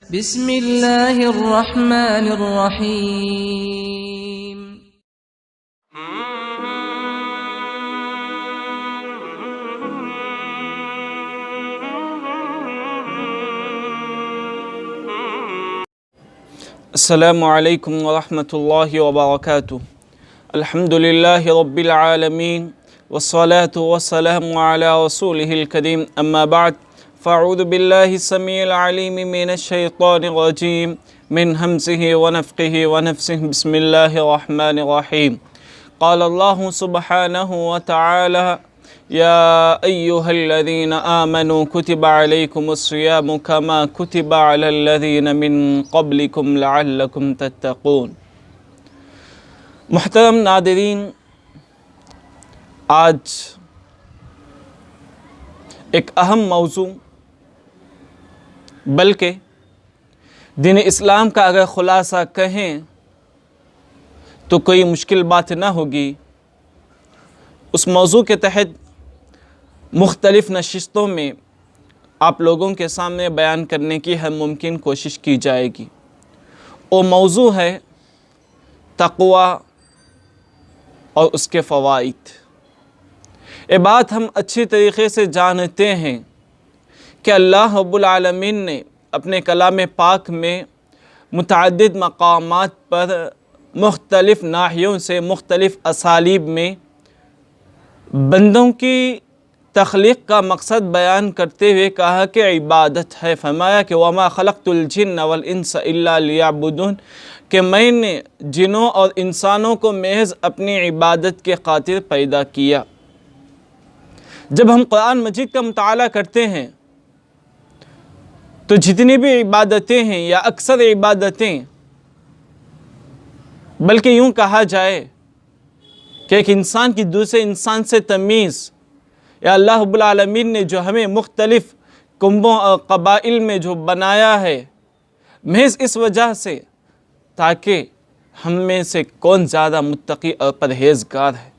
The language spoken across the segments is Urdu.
بسم اللہ الرحمن الرحیم۔ السلام علیکم ورحمۃ اللہ وبرکاتہ۔ الحمد للہ رب العالمین والصلاة والسلام علی رسولہ الکریم، اما بعد فاعوذ باللہ السمیع العلیم من الشیطان الرجیم من ہمزہ ونفخہ ونفثہ، بسم اللہ الرحمن الرحیم۔ قال اللہ سبحانہ وتعالی یا ایہا الذین آمنوا کتب علیکم الصیام کما کتب علی الذین من قبلکم لعلکم تتقون۔ محترم ناظرین، آج ایک اہم موضوع، بلکہ دین اسلام کا اگر خلاصہ کہیں تو کوئی مشکل بات نہ ہوگی، اس موضوع کے تحت مختلف نشستوں میں آپ لوگوں کے سامنے بیان کرنے کی ہر ممکن کوشش کی جائے گی۔ وہ موضوع ہے تقوی اور اس کے فوائد۔ یہ بات ہم اچھی طریقے سے جانتے ہیں کہ اللہ رب العالمین نے اپنے کلام پاک میں متعدد مقامات پر مختلف ناحیوں سے مختلف اسالیب میں بندوں کی تخلیق کا مقصد بیان کرتے ہوئے کہا کہ عبادت ہے۔ فرمایا کہ وَمَا خَلَقْتُ الْجِنَّ وَالْإِنسَ إِلَّا لِيَعْبُدُونَ، کہ میں نے جنوں اور انسانوں کو محض اپنی عبادت کے خاطر پیدا کیا۔ جب ہم قرآن مجید کا مطالعہ کرتے ہیں تو جتنی بھی عبادتیں ہیں یا اکثر عبادتیں، بلکہ یوں کہا جائے کہ ایک انسان کی دوسرے انسان سے تمیز، یا اللہ رب العالمین نے جو ہمیں مختلف قوموں اور قبائل میں جو بنایا ہے، محض اس وجہ سے تاکہ ہم میں سے کون زیادہ متقی اور پرہیزگار ہے۔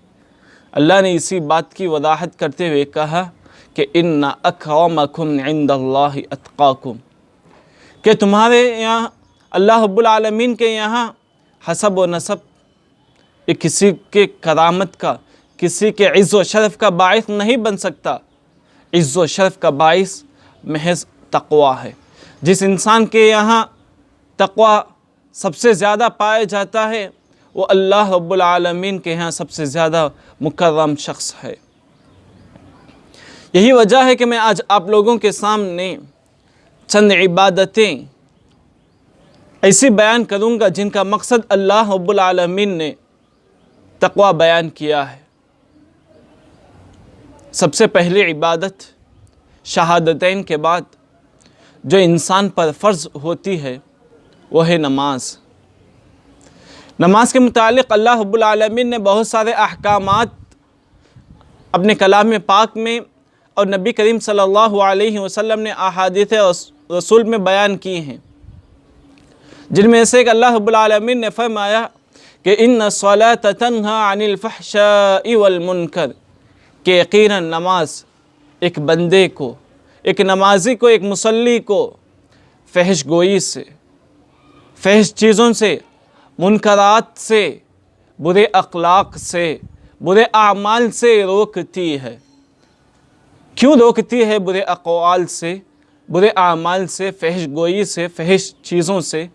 اللہ نے اسی بات کی وضاحت کرتے ہوئے کہا کہ اِنَّ أَكْرَمَكُمْ عِنْدَ اللَّهِ أَتْقَاكُمْ، کہ تمہارے یہاں اللہ رب العالمین کے یہاں حسب و نسب یہ کسی کے کرامت کا، کسی کے عز و شرف کا باعث نہیں بن سکتا۔ عز و شرف کا باعث محض تقوی ہے۔ جس انسان کے یہاں تقوی سب سے زیادہ پایا جاتا ہے، وہ اللہ رب العالمین کے یہاں سب سے زیادہ مکرم شخص ہے۔ یہی وجہ ہے کہ میں آج آپ لوگوں کے سامنے چند عبادتیں ایسی بیان کروں گا جن کا مقصد اللہ رب العالمین نے تقوی بیان کیا ہے۔ سب سے پہلی عبادت شہادتین کے بعد جو انسان پر فرض ہوتی ہے وہ ہے نماز۔ نماز کے متعلق اللہ رب العالمین نے بہت سارے احکامات اپنے کلام پاک میں اور نبی کریم صلی اللہ علیہ وسلم نے احادیث رسول میں بیان کی ہیں، جن میں سے ایک اللہ رب العالمین نے فرمایا کہ اِنَّ الصَّلَاةَ تَنْهَى عَنِ الْفَحْشَاءِ وَالْمُنْكَرِ، کہ یقیناً نماز ایک بندے کو، ایک نمازی کو، ایک مصلی کو فحش گوئی سے، فحش چیزوں سے، منکرات سے، برے اخلاق سے، برے اعمال سے روکتی ہے۔ کیوں روکتی ہے برے اقوال سے، برے اعمال سے، فحش گوئی سے، فحش چیزوں سے؟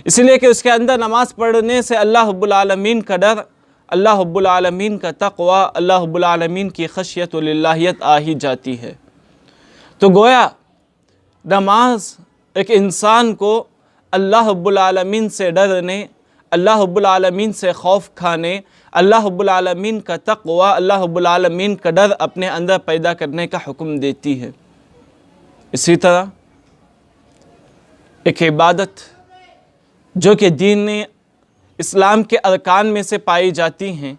اس لیے کہ اس کے اندر نماز پڑھنے سے اللہ رب العالمین کا ڈر، اللہ رب العالمین کا تقوی، اللہ رب العالمین کی خشیت للہیت آ ہی جاتی ہے۔ تو گویا نماز ایک انسان کو اللہ رب العالمین سے ڈرنے، اللہ رب العالمین سے خوف کھانے، اللہ رب العالمین کا تقوی، اللہ رب العالمین کا ڈر اپنے اندر پیدا کرنے کا حکم دیتی ہے۔ اسی طرح ایک عبادت جو کہ دین اسلام کے ارکان میں سے پائی جاتی ہیں،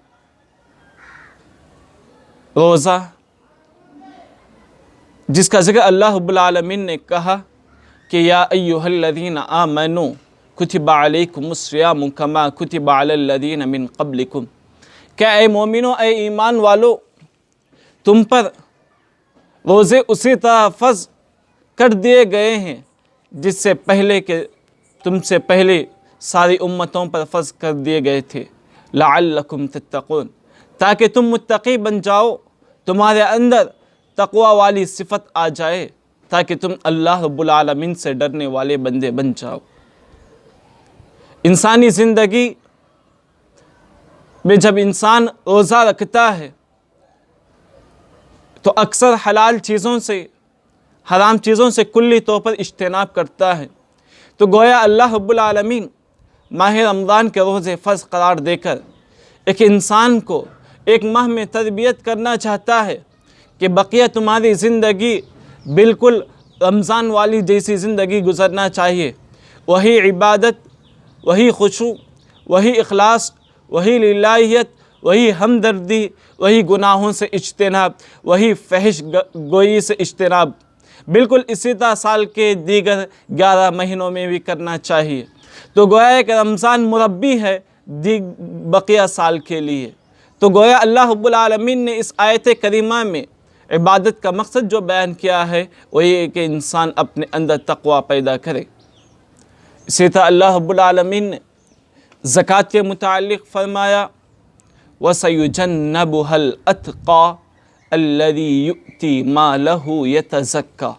روزہ، جس کا ذکر اللہ رب العالمین نے کہا کہ یا ایہا الذین آمنوا کتب علیکم الصیام کما کتب علی الذین من قبلکم، کہ اے مومنو، اے ایمان والو، تم پر روزے اسی طرح فرض کر دیے گئے ہیں جس سے پہلے کہ تم سے پہلے ساری امتوں پر فرض کر دیے گئے تھے، لعلکم تتقون، تاکہ تم متقی بن جاؤ، تمہارے اندر تقوی والی صفت آ جائے، تاکہ تم اللہ رب العالمین سے ڈرنے والے بندے بن جاؤ۔ انسانی زندگی میں جب انسان روزہ رکھتا ہے تو اکثر حلال چیزوں سے، حرام چیزوں سے کلی طور پر اجتناب کرتا ہے، تو گویا اللہ رب العالمین ماہ رمضان کے روزے فرض قرار دے کر ایک انسان کو ایک ماہ میں تربیت کرنا چاہتا ہے کہ بقیہ تمہاری زندگی بالکل رمضان والی جیسی زندگی گزرنا چاہیے، وہی عبادت، وہی خشوع، وہی اخلاص، وہی للہیت، وہی ہمدردی، وہی گناہوں سے اجتناب، وہی فحش گوئی سے اجتناب، بالکل اسی طرح سال کے دیگر 11 مہینوں میں بھی کرنا چاہیے۔ تو گویا کہ رمضان مربی ہے بقیہ سال کے لیے۔ تو گویا اللہ رب العالمین نے اس آیت کریمہ میں عبادت کا مقصد جو بیان کیا ہے وہ یہ کہ انسان اپنے اندر تقوی پیدا کرے۔ اسی طرح اللہ رب العالمین نے زکوٰۃ کے متعلق فرمایا وَسَيُجَنَّبُهَا الْأَتْقَى الَّذِي يُؤْتِي مَالَهُ يَتَزَكَّى،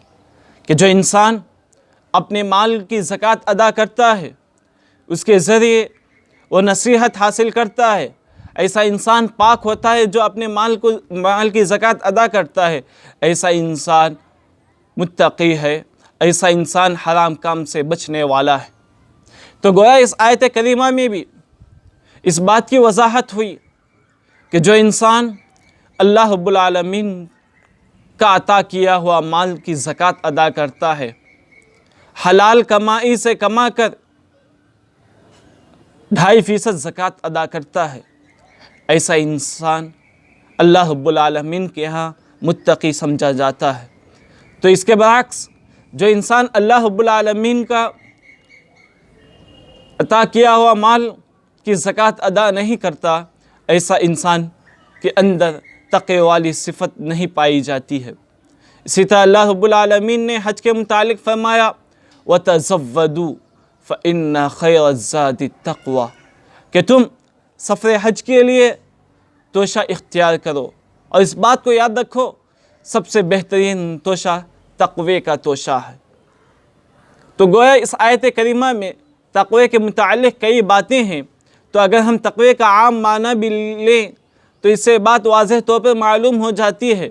کہ جو انسان اپنے مال کی زکوٰۃ ادا کرتا ہے، اس کے ذریعے وہ نصیحت حاصل کرتا ہے، ایسا انسان پاک ہوتا ہے جو اپنے مال کی زکوٰۃ ادا کرتا ہے، ایسا انسان متقی ہے، ایسا انسان حرام کام سے بچنے والا ہے۔ تو گویا اس آیت کریمہ میں بھی اس بات کی وضاحت ہوئی کہ جو انسان اللہ رب العالمین کا عطا کیا ہوا مال کی زکوٰۃ ادا کرتا ہے، حلال کمائی سے کما کر 2.5% زکوٰۃ ادا کرتا ہے، ایسا انسان اللہ رب العالمین کے ہاں متقی سمجھا جاتا ہے۔ تو اس کے برعکس جو انسان اللہ رب العالمین کا عطا کیا ہوا مال کی زکوٰۃ ادا نہیں کرتا، ایسا انسان کے اندر تقوی والی صفت نہیں پائی جاتی ہے۔ اسی طرح اللہ رب العالمین نے حج کے متعلق فرمایا وَتَزَوَّدُوا فَإِنَّ خَيْرَ الزَّادِ التَّقْوَى، کہ تم سفر حج کے لیے توشہ اختیار کرو، اور اس بات کو یاد رکھو سب سے بہترین توشہ تقوی کا توشہ ہے۔ تو گویا اس آیت کریمہ میں تقوی کے متعلق کئی باتیں ہیں، تو اگر ہم تقوی کا عام معنی بھی لیں تو اس سے بات واضح طور پر معلوم ہو جاتی ہے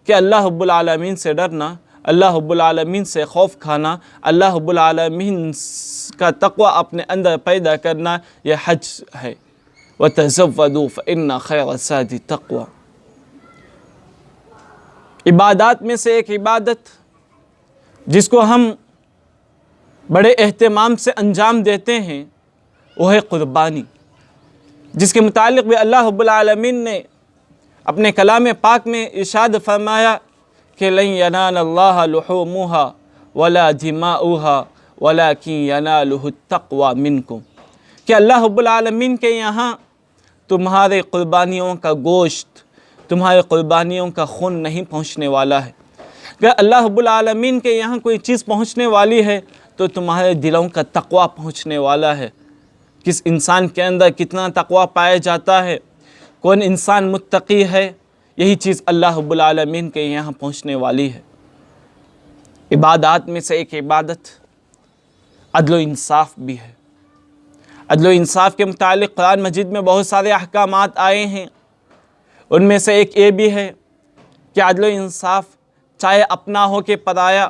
کہ اللہ رب العالمین سے ڈرنا، اللہ رب العالمین سے خوف کھانا، اللہ رب العالمین کا تقوی اپنے اندر پیدا کرنا، یہ حج ہے۔ وَتَزَوَّدُوا فَإِنَّ خَيْرَ الزَّادِ التَّقْوَى۔ عبادات میں سے ایک عبادت جس کو ہم بڑے اہتمام سے انجام دیتے ہیں وہ ہے قربانی، جس کے متعلق بھی اللہ رب العالمین نے اپنے کلام پاک میں ارشاد فرمایا کہ لن ینال اللہ لحومها ولا دماؤها ولکن ینالہ التقوی منکم، کہ اللہ رب العالمین کے یہاں تمہارے قربانیوں کا گوشت، تمہارے قربانیوں کا خون نہیں پہنچنے والا ہے۔ اگر اللہ رب العالمین کے یہاں کوئی چیز پہنچنے والی ہے تو تمہارے دلوں کا تقوی پہنچنے والا ہے۔ کس انسان کے اندر کتنا تقوی پایا جاتا ہے، کون انسان متقی ہے، یہی چیز اللہ رب العالمین کے یہاں پہنچنے والی ہے۔ عبادات میں سے ایک عبادت عدل و انصاف بھی ہے۔ عدل و انصاف کے متعلق قرآن مجید میں بہت سارے احکامات آئے ہیں، ان میں سے ایک یہ بھی ہے کہ عدل و انصاف چاہے اپنا ہو کہ پرایا،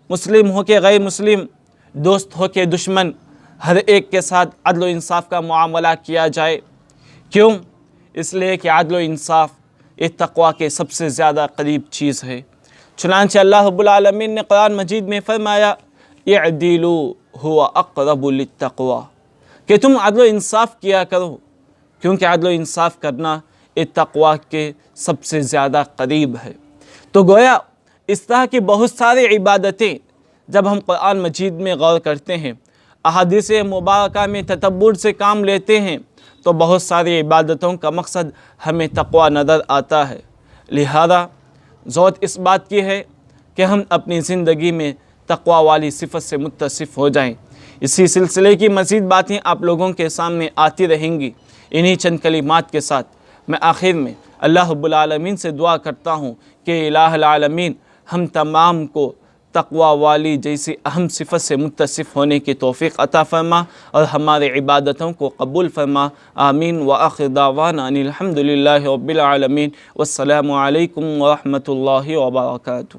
مسلم ہو کہ غیر مسلم، دوست ہو کہ دشمن، ہر ایک کے ساتھ عدل و انصاف کا معاملہ کیا جائے۔ کیوں؟ اس لیے کہ عدل و انصاف یہ تقوی کے سب سے زیادہ قریب چیز ہے۔ چنانچہ اللہ رب العالمین نے قرآن مجید میں فرمایا اعدلوا هو اقرب للتقوی، کہ تم عدل و انصاف کیا کرو، کیونکہ عدل و انصاف کرنا یہ تقوی کے سب سے زیادہ قریب ہے۔ تو گویا اس طرح کی بہت ساری عبادتیں جب ہم قرآن مجید میں غور کرتے ہیں، احادیث مبارکہ میں تدبر سے کام لیتے ہیں، تو بہت ساری عبادتوں کا مقصد ہمیں تقوی نظر آتا ہے۔ لہذا ضرورت اس بات کی ہے کہ ہم اپنی زندگی میں تقوی والی صفت سے متصف ہو جائیں۔ اسی سلسلے کی مزید باتیں آپ لوگوں کے سامنے آتی رہیں گی۔ انہی چند کلمات کے ساتھ میں آخر میں اللہ رب العالمین سے دعا کرتا ہوں کہ الہ العالمین ہم تمام کو تقوی والی جیسی اہم صفت سے متصف ہونے کی توفیق عطا فرما اور ہمارے عبادتوں کو قبول فرما۔ آمین وآخر دعوانا ان الحمد للہ رب العالمین۔ والسلام علیکم ورحمۃ اللہ وبرکاتہ۔